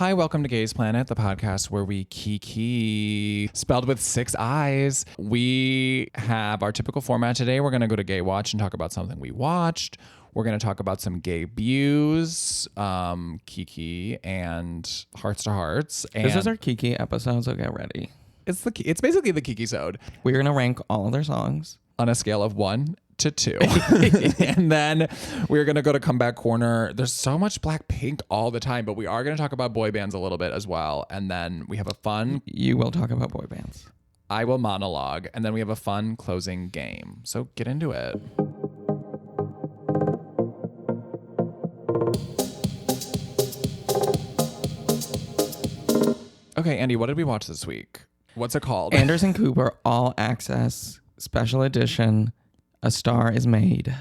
Hi, welcome to Gaze Planet, the podcast where we KiiiKiii, spelled with 6 I's. We have our typical format today. We're going to go to Gay Watch and talk about something we watched. We're going to talk about some gay views, KiiiKiii, and Hearts2Hearts. And this is our KiiiKiii episode, so get ready. It's basically the KiiiKiii-sode. We're going to rank all of their songs on a scale of 1 to 2. And then we're going to go to Comeback Corner. There's so much BLACKPINK all the time, but we are going to talk about boy bands a little bit as well. And then we have a fun... You will talk about boy bands. I will monologue. And then we have a fun closing game. So get into it. Okay, Andy, what did we watch this week? What's it called? Anderson Cooper All Access Special Edition. A Star Is Made.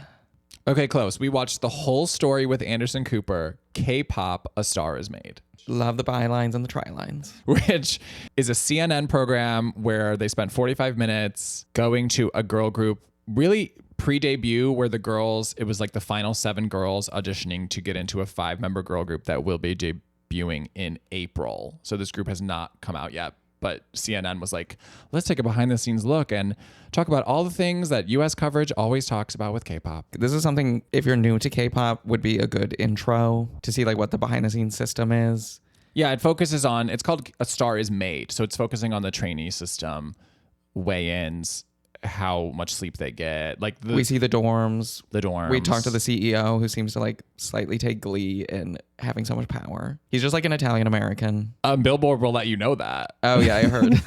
Okay, close. We watched the whole story with Anderson Cooper, K-pop, A Star Is Made. Love the bylines and the trilines. Which is a CNN program where they spent 45 minutes going to a girl group, really pre-debut, where the girls, it was like the final 7 girls auditioning to get into a 5-member girl group that will be debuting in April. So this group has not come out yet. But CNN was like, let's take a behind the scenes look and talk about all the things that US coverage always talks about with K-pop. This is something, if you're new to K-pop, would be a good intro to see like what the behind the scenes system is. Yeah, it focuses on, it's called A Star Is Made. So it's focusing on the trainee system, weigh-ins, how much sleep they get. Like we see the dorms. We talk to the CEO who seems to like slightly take glee in having so much power. He's just like an Italian American. Billboard will let you know that. Oh yeah, I heard.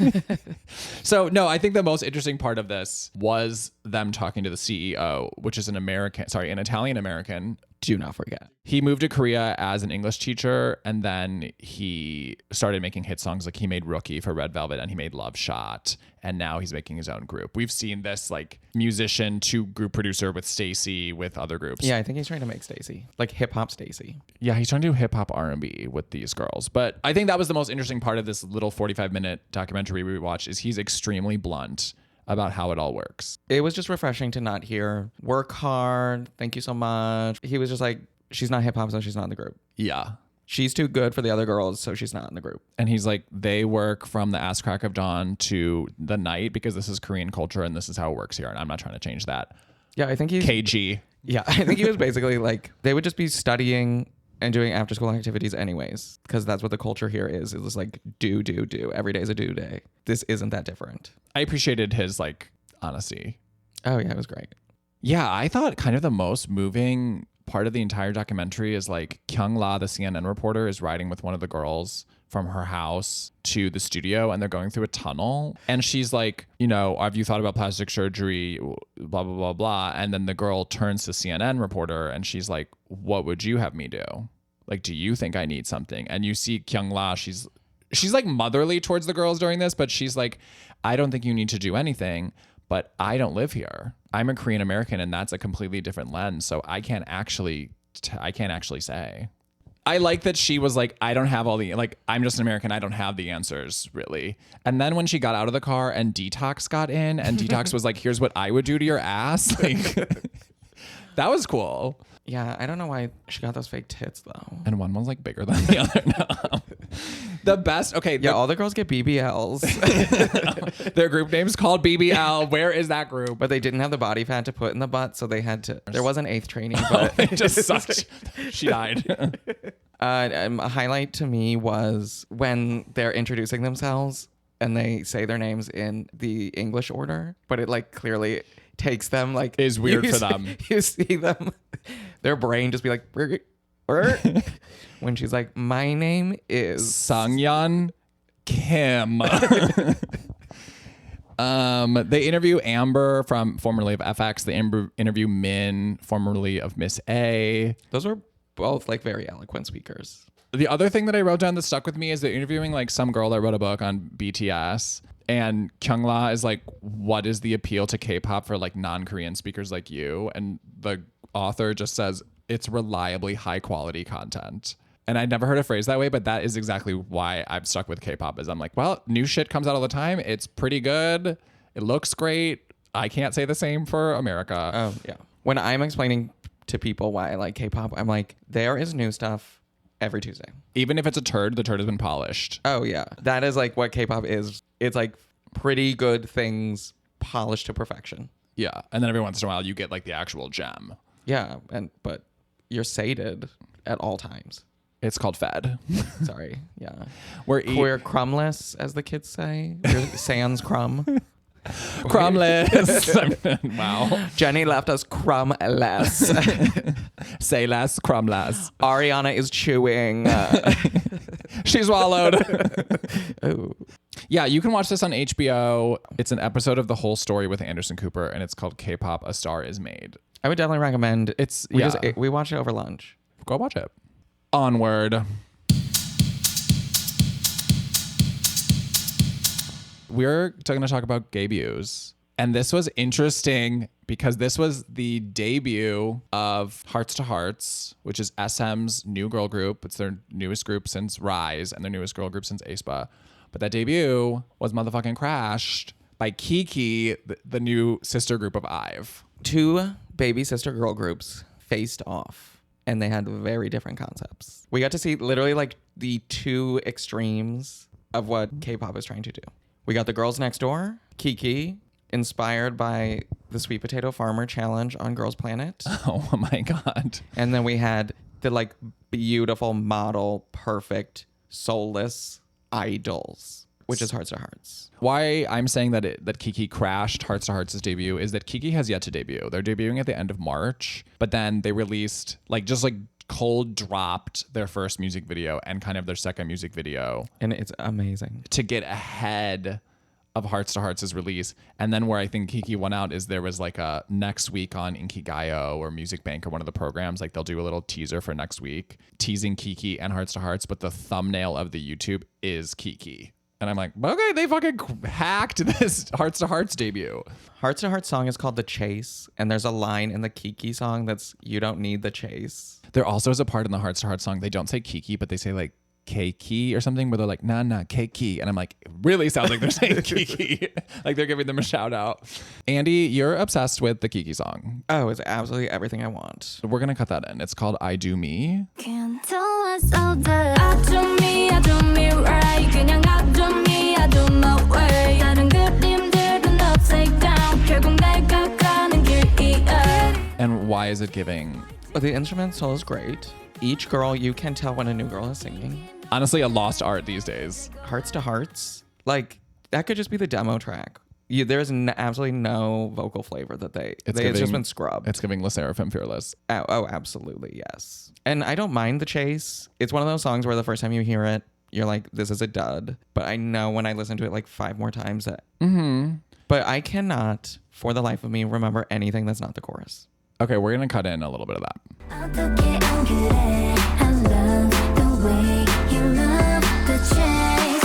So no, I think the most interesting part of this was them talking to the CEO, which is an Italian American. Do not forget. He moved to Korea as an English teacher, and then he started making hit songs. Like he made Rookie for Red Velvet, and he made Love Shot, and now he's making his own group. We've seen this like musician to group producer with Stacey, with other groups. Yeah, I think he's trying to make Stacey, like hip hop Stacey. Yeah, he's trying to do hip hop R&B with these girls. But I think that was the most interesting part of this little 45-minute documentary we watched. Is he's extremely blunt about how it all works. It was just refreshing to not hear work hard, thank you so much. He was just like, she's not hip hop, so she's not in the group. Yeah. She's too good for the other girls, so she's not in the group. And he's like, they work from the ass crack of dawn to the night because this is Korean culture and this is how it works here. And I'm not trying to change that. Yeah, I think he's... KG. Yeah, I think he was basically like, they would just be studying and doing after school activities anyways, because that's what the culture here is. It's just like do. Every day is a do day. This isn't that different. I appreciated his like honesty. Oh yeah, it was great. Yeah, I thought kind of the most moving part of the entire documentary is like Kyung-la, the CNN reporter, is riding with one of the girls from her house to the studio, and they're going through a tunnel. And she's like, you know, have you thought about plastic surgery? Blah, blah, blah, blah. And then the girl turns to CNN reporter and she's like, what would you have me do? Like, do you think I need something? And you see Kyung-la, she's like motherly towards the girls during this, but she's like, I don't think you need to do anything, but I don't live here. I'm a Korean American, and that's a completely different lens. So I can't actually say. I like that she was like, I don't have all the, like, I'm just an American. I don't have the answers really. And then when she got out of the car and Detox got in and Detox was like, here's what I would do to your ass. Like, that was cool. Yeah, I don't know why she got those fake tits though. And one was like bigger than the other. No. The best. Okay. Yeah, all the girls get BBLs. Their group name's called BBL. Where is that group? But they didn't have the body fat to put in the butt, so they had to. There was an 8th trainee, but it just sucked. She died. A highlight to me was when they're introducing themselves and they say their names in the English order, but it like clearly takes them like is weird for them. You see them, their brain just be like when she's like, my name is Sungyeon Kim. They interview Amber, from formerly of FX. They interview Min, formerly of Miss A. Those were both like very eloquent speakers. The other thing that I wrote down that stuck with me is they're interviewing like some girl that wrote a book on BTS. And Kyung-la is like, what is the appeal to K-pop for like non-Korean speakers like you? And the author just says, it's reliably high quality content. And I'd never heard a phrase that way, but that is exactly why I'm stuck with K-pop. Is I'm like, well, new shit comes out all the time. It's pretty good. It looks great. I can't say the same for America. Oh yeah. When I'm explaining to people why I like K-pop, I'm like, there is new stuff every Tuesday. Even if it's a turd, the turd has been polished. Oh yeah, that is like what K-pop is. It's like pretty good things polished to perfection. Yeah, and then every once in a while you get like the actual gem. Yeah, but you're sated at all times. It's called fed. Sorry, yeah. We're crumbless, as the kids say. We're sans crumb. crumbless. Wow. Jenny left us crumbless. Say less, crumbless. Ariana is chewing. She swallowed. Oh. Yeah, you can watch this on HBO. It's an episode of The Whole Story with Anderson Cooper, and it's called K-pop: A Star Is Made. I would definitely recommend. We watched it over lunch. Go watch it. Onward. We're going to talk about debuts. And this was interesting because this was the debut of Hearts2Hearts, which is SM's new girl group. It's their newest group since Rise and their newest girl group since aespa. But that debut was motherfucking crashed by KiiiKiii, the new sister group of IVE. 2 baby sister girl groups faced off, and they had very different concepts. We got to see literally like the 2 extremes of what K-pop is trying to do. We got the girls next door, KiiiKiii, inspired by the Sweet Potato Farmer Challenge on Girls Planet. Oh my God. And then we had the like beautiful model, perfect, soulless idols, which is Hearts2Hearts. Why I'm saying that KiiiKiii crashed Hearts2Hearts' debut is that KiiiKiii has yet to debut. They're debuting at the end of March, but then they released just cold dropped their first music video and kind of their second music video. And it's amazing. To get ahead of Hearts2Hearts' release. And then where I think KiiiKiii won out is there was like a next week on Inkigayo or Music Bank or one of the programs, like they'll do a little teaser for next week teasing KiiiKiii and Hearts2Hearts, but the thumbnail of the YouTube is KiiiKiii. And I'm like, okay, they fucking hacked this Hearts2Hearts debut. Hearts2Hearts song is called The Chase, and there's a line in the KiiiKiii song that's "You don't need the chase." There also is a part in the Hearts2Hearts song, they don't say KiiiKiii, but they say like KiiiKiii or something, where they're like, nah, KiiiKiii. And I'm like, it really sounds like they're saying KiiiKiii. Like they're giving them a shout out. Andy, you're obsessed with the KiiiKiii song. Oh, it's absolutely everything I want. We're going to cut that in. It's called I Do Me. Can't tell myself that I do me right. 그냥 I do me, I do my way. 다른 그림들은 upside down. 결국 내가 가는 길이야. And why is it giving? But the instrumental is great. Each girl, you can tell when a new girl is singing. Honestly, a lost art these days. Hearts2Hearts, like that could just be the demo track. There's absolutely no vocal flavor that it's just been scrubbed. It's giving Le Seraphim Fearless. Oh, absolutely, yes. And I don't mind The Chase. It's one of those songs where the first time you hear it, you're like, this is a dud. But I know when I listen to it like 5 more times that. Mm-hmm. But I cannot, for the life of me, remember anything that's not the chorus. Okay, we're going to cut in a little bit of that. 어떻게 안 그래? I love the way you love the chase.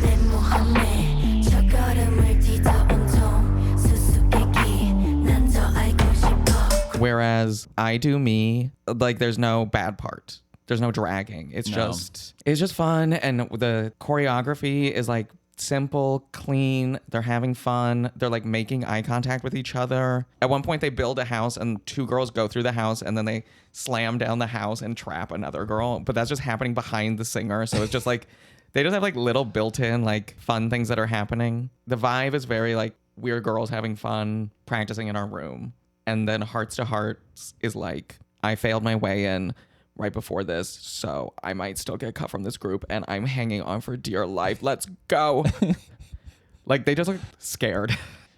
내 모험에 저 걸음을 뛰다 온통 수수께끼 난 더 알고 싶어. Whereas I Do Me, like there's no bad part. There's no dragging. It's just fun, and the choreography is like simple, clean. They're having fun. They're like making eye contact with each other. At one point they build a house and 2 girls go through the house and then they slam down the house and trap another girl, but that's just happening behind the singer. So it's just like they just have like little built-in like fun things that are happening. The vibe is very like we're girls having fun practicing in our room. And then Hearts2Hearts is like, I failed my way in right before this, so I might still get cut from this group and I'm hanging on for dear life. Let's go. Like they just look scared.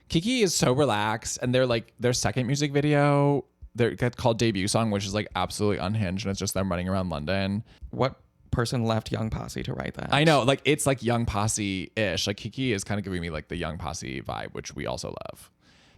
KiiiKiii is so relaxed, and they're like their second music video, they're called Debut Song, which is like absolutely unhinged, and it's just them running around London. What person left Young Posse to write that? I know, like it's like Young Posse-ish. Like KiiiKiii is kind of giving me like the Young Posse vibe, which we also love.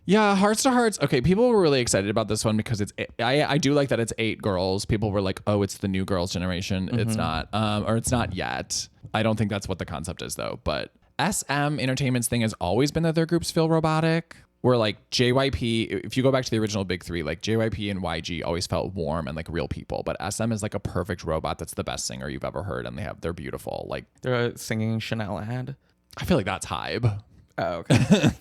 Yeah, Hearts2Hearts. Okay, people were really excited about this one because I do like that it's 8 girls. People were like, oh, it's the new girls generation. Mm-hmm. It's not, or it's not yet. I don't think that's what the concept is though. But SM Entertainment's thing has always been that their groups feel robotic. Where like JYP, if you go back to the original big 3, like JYP and YG always felt warm and like real people. But SM is like a perfect robot that's the best singer you've ever heard, and they're beautiful. Like they're a singing Chanel ad. I feel like that's Hybe. Oh, okay.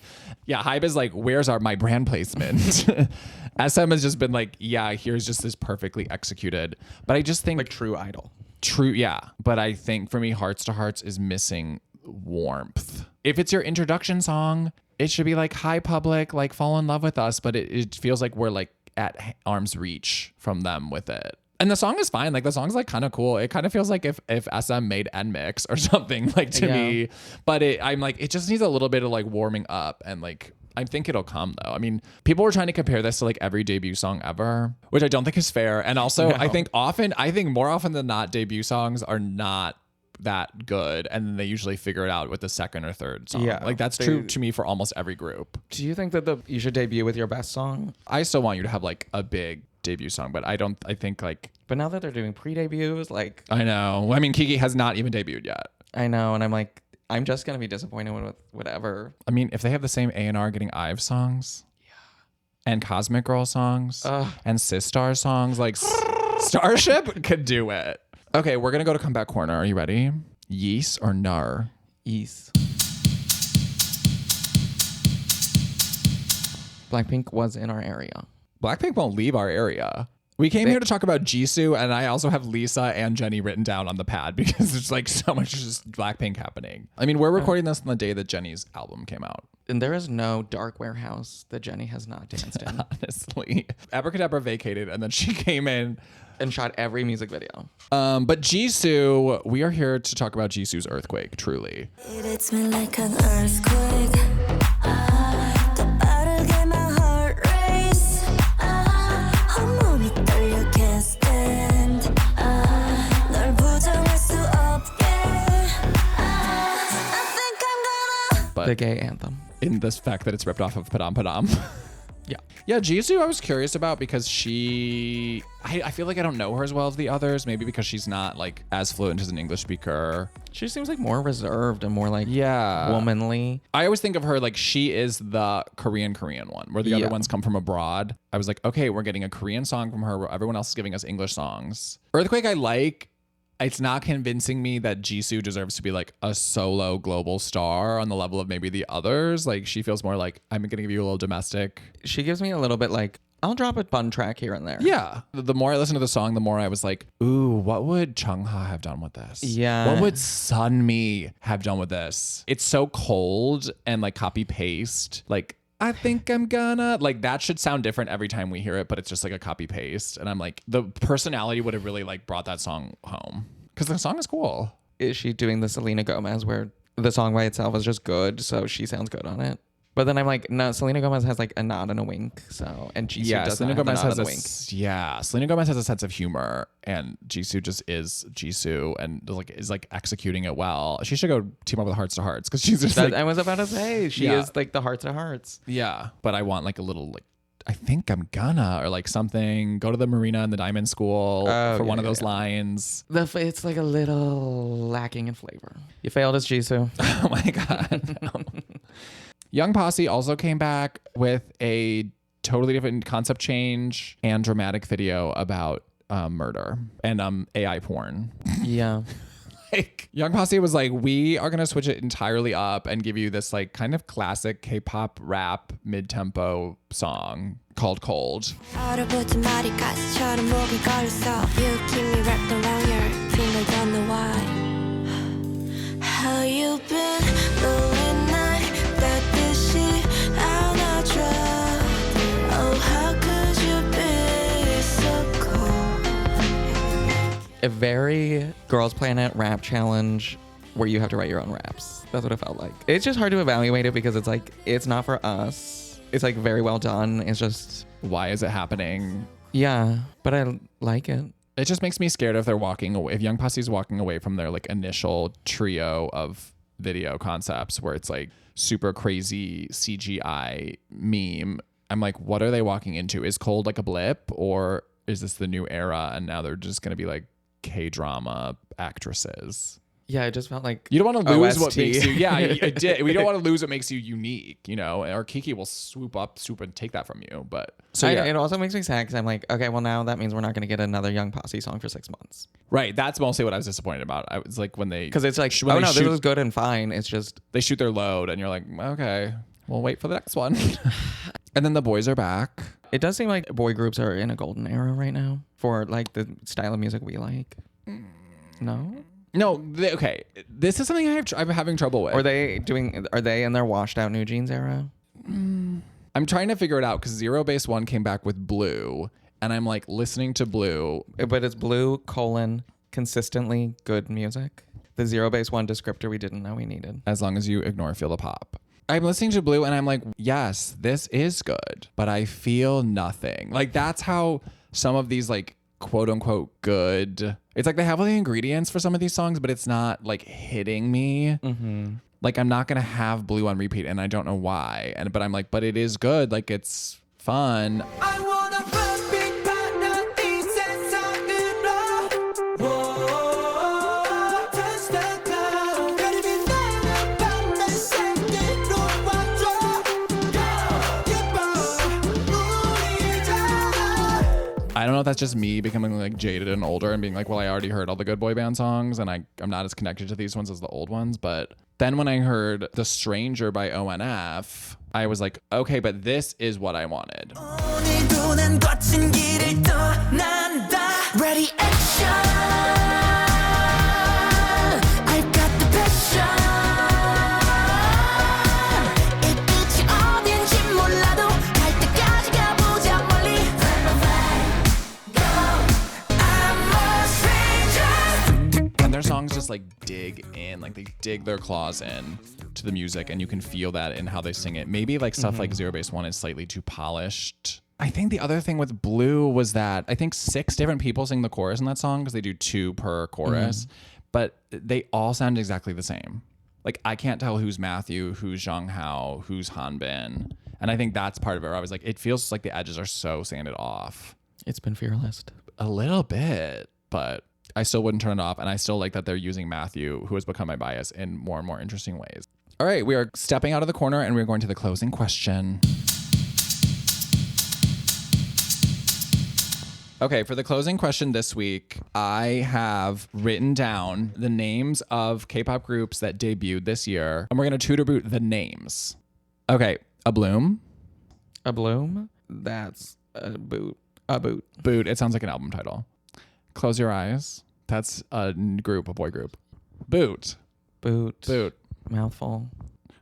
Yeah, Hybe is like, where's my brand placement? SM has just been like, yeah, here's just this perfectly executed. But I just think like True Idol. True, yeah. But I think for me, Hearts to Hearts is missing warmth. If it's your introduction song, it should be like, hi public, like fall in love with us. But it feels like we're like at arm's reach from them with it. And the song is fine. Like the song's like kind of cool. It kind of feels like if SM made NMix or something like to me. But I'm like, it just needs a little bit of like warming up, and like I think it'll come though. I mean, people were trying to compare this to like every debut song ever, which I don't think is fair. And also I think more often than not, debut songs are not that good, and then they usually figure it out with the second or third song. Yeah, like that's true to me for almost every group. Do you think that you should debut with your best song? I still want you to have like a big debut song, but I think like, but now that they're doing pre-debuts, like I know. I mean, KiiiKiii has not even debuted yet. I know, and I'm like, I'm just gonna be disappointed with whatever. I mean, if they have the same A&R getting IVE songs, and Cosmic Girl songs, and Sistar songs, like Starship could do it. Okay, we're gonna go to Comeback Corner. Are you ready? Yeast or Nar? Yeast. BLACKPINK was in our area. BLACKPINK won't leave our area. We came here to talk about Jisoo, and I also have Lisa and Jennie written down on the pad because there's like so much just BLACKPINK happening. I mean, we're recording this on the day that Jennie's album came out. And there is no dark warehouse that Jennie has not danced in. Honestly. Abracadabra vacated, and then she came in and shot every music video. But Jisoo, we are here to talk about Jisoo's Earthquake, truly. It hits me like an earthquake. But the gay anthem. In this fact that it's ripped off of Padam Padam. Yeah. Yeah, Jisoo I was curious about because I feel like I don't know her as well as the others, maybe because she's not like as fluent as an English speaker. She seems like more reserved and more like yeah, womanly. I always think of her like she is the Korean one, where the other ones come from abroad. I was like, okay, we're getting a Korean song from her where everyone else is giving us English songs. Earthquake I like. It's not convincing me that Jisoo deserves to be like a solo global star on the level of maybe the others. Like she feels more like, I'm gonna give you a little domestic. She gives me a little bit like, I'll drop a fun track here and there. Yeah. The more I listened to the song, the more I was like, ooh, what would Chungha have done with this? Yeah. What would Sunmi have done with this? It's so cold and like copy paste. Like, I think I'm gonna, like that should sound different every time we hear it, but it's just like a copy paste. And I'm like, the personality would have really like brought that song home because the song is cool. Is she doing the Selena Gomez where the song by itself is just good, so she sounds good on it? But then I'm like, no, Selena Gomez has like a nod and a wink. So, and Jisoo does Selena not Gomez have has a nod and a wink. Yeah, Selena Gomez has a sense of humor, and Jisoo just is Jisoo and is like executing it well. She should go team up with Hearts to Hearts because she's just like, I was about to say she is like the Hearts to Hearts. Yeah, but I want like a little like, I think I'm gonna, or like something. Go to the marina and the diamond school for one of those lines. It's like a little lacking in flavor. You failed as Jisoo. Oh my god. No. Young Posse also came back with a totally different concept change and dramatic video about murder and AI porn. Yeah. Like Young Posse was like, we are gonna switch it entirely up and give you this like kind of classic K-pop rap mid-tempo song called Cold. 얼어붙은 머리카락처럼 목이 걸렸어. You keep me wrapped around your finger, don't know why. How you been? Lonely night, 따뜻이 안아줘. Oh, how could you be so cold? A very Girls Planet rap challenge where you have to write your own raps. That's what it felt like. It's just hard to evaluate it because it's like, it's not for us. It's like very well done. It's just, why is it happening? Yeah, but I like it. It just makes me scared if they're walking away. If Young Posse's walking away from their like initial trio of video concepts where it's like super crazy CGI meme, I'm like, what are they walking into? Is Cold like a blip, or is this the new era and now they're just gonna be like K-drama actresses? Yeah, it just felt like you don't want to lose OST. what makes you. Yeah, it did. We don't want to lose what makes you unique, you know. Or KiiiKiii will swoop and take that from you. But so yeah. It also makes me sad because I'm like, okay, well now that means we're not going to get another Young Posse song for 6 months. Right. That's mostly what I was disappointed about. I was like when they because it's like, oh no, this was good and fine. It's just they shoot their load and you're like, okay, we'll wait for the next one. And then the boys are back. It does seem like boy groups are in a golden era right now for like the style of music we like. No. No, okay. This is something I'm having trouble with. Are they in their washed out New Jeans era? I'm trying to figure it out because Zerobaseone came back with Blue, and I'm like listening to Blue. But it's Blue : consistently good music. The Zerobaseone descriptor we didn't know we needed. As long as you ignore Feel the Pop. I'm listening to Blue and I'm like, yes, this is good, but I feel nothing. Like that's how some of these like quote unquote good. It's like they have all the ingredients for some of these songs, but it's not like hitting me. Mm-hmm. Like I'm not gonna have Blue on repeat, and I don't know why. But I'm like, but it is good. Like it's fun. I wanna BLACKPINK partner 이 세상으로 Whoa, touch the cloud 그림이 나는 밤의 색으로 와줘 예뻐 우리잖아. I don't know if that's just me becoming like jaded and older and being like, well, I already heard all the good boy band songs and I'm not as connected to these ones as the old ones. But then when I heard The Stranger by ONF, I was like, okay, but this is what I wanted. 오늘도 난 거친 길을 떠난다 Ready action I've got the passion 이 끝이 어딘지 몰라도 갈 때까지 가보자 멀리 Find my way Go I'm a stranger And their songs just like dig in, like they dig their claws in to the music, and you can feel that in how they sing it. Maybe like stuff like Zerobaseone is slightly too polished. I think the other thing with Blue was that I think 6 different people sing the chorus in that song because they do 2 per chorus, but they all sound exactly the same. Like I can't tell who's Matthew, who's Zhang Hao, who's Hanbin. And I think that's part of it where I was like, it feels like the edges are so sanded off. It's been fearless. A little bit, but I still wouldn't turn it off. And I still like that they're using Matthew, who has become my bias, in more and more interesting ways. All right, we are stepping out of the corner and we're going to the closing question. Okay, for the closing question this week, I have written down the names of K-pop groups that debuted this year, and we're going to tutor boot the names. Okay, A Bloom. A Bloom? That's a boot. A boot. Boot, it sounds like an album title. Close Your Eyes. That's a group, a boy group. Boot. Boot. Boot. Mouthful.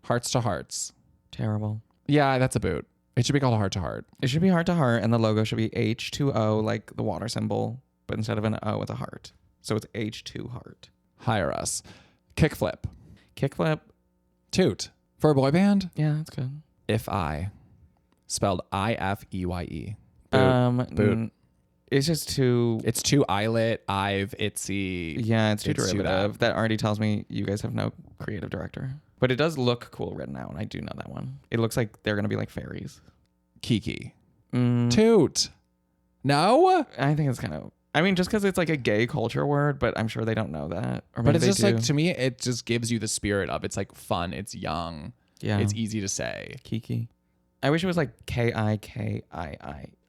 Hearts2Hearts. Terrible. Yeah, that's a boot. It should be called Heart to Heart. It should be Heart to Heart, and the logo should be H2O, like the water symbol, but instead of an O, it's a heart. So it's H2 Heart. Hire us. Kickflip. Kickflip. Toot. For a boy band, Yeah, that's good. If I. Spelled I-F-E-Y-E. Boot. Boot. It's just too... It's too eyelet, I've, itsy. Yeah, it's too It's too derivative. That already tells me you guys have no creative director. But it does look cool written out, and I do know that one. It looks like they're going to be like fairies. KiiiKiii. Mm, Toot. No? I think it's kind of... I mean, just because it's like a gay culture word, but I'm sure they don't know that. Or But maybe it's they just do. like, to me, it just gives you the spirit of it's like fun, it's young, Yeah. it's easy to say. KiiiKiii. I wish it was like KiiiKii.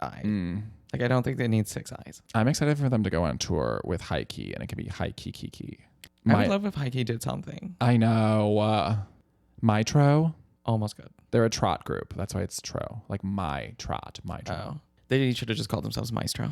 Like, I don't think they need 6 eyes. I'm excited for them to go on tour with High Key, and it could be High Key Kiki. I would love if Heike did something. I know. Mitro. Almost good. They're a trot group. That's why it's tro. Like my trot. Oh. They should have just called themselves Maestro.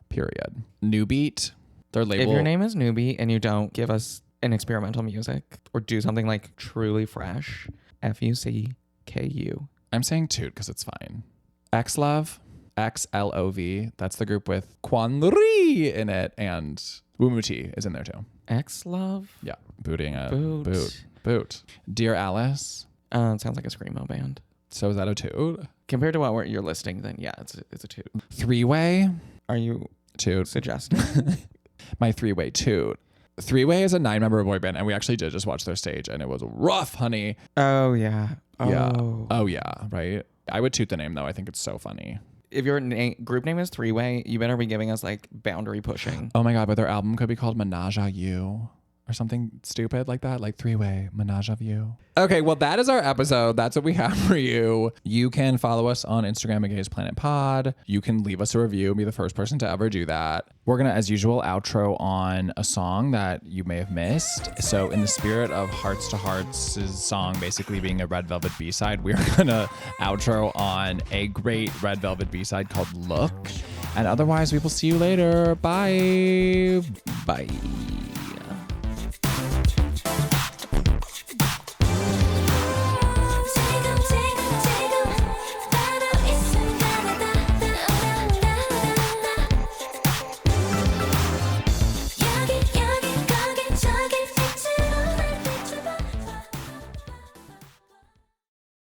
Period. New Beat. Their label. If your name is Newbie and you don't give us an experimental music or do something like truly fresh, FUCKU. I'm saying Toot because it's fine. Xlove. XLOV. That's the group with Kwanri in it, and Wumuti is in there too. Xlove? Yeah. Booting it. Boot. Boot. Dear Alice. It sounds like a screamo band. So is that a Toot? Compared to what you're listing, then yeah, it's a toot. Three-Way. Are you Toot. suggesting? My Three-Way Toot. Three-Way is a 9-member boy band, and we actually did just watch their stage, and it was rough, honey. Oh, yeah. Yeah. Oh. Oh, yeah. Right? I would toot the name, though. I think it's so funny. If your group name is Three-Way, you better be giving us like boundary pushing. Oh, my God. But their album could be called Menage a You. Or something stupid like that, like Three-Way, Menage a You. Okay, well, that is our episode. That's what we have for you. You can follow us on Instagram at Gays Planet Pod. You can leave us a review and be the first person to ever do that. We're going to, as usual, outro on a song that you may have missed. So in the spirit of Hearts2Hearts' song basically being a Red Velvet B-side, we're going to outro on a great Red Velvet B-side called Look. And otherwise, we will see you later. Bye. Bye.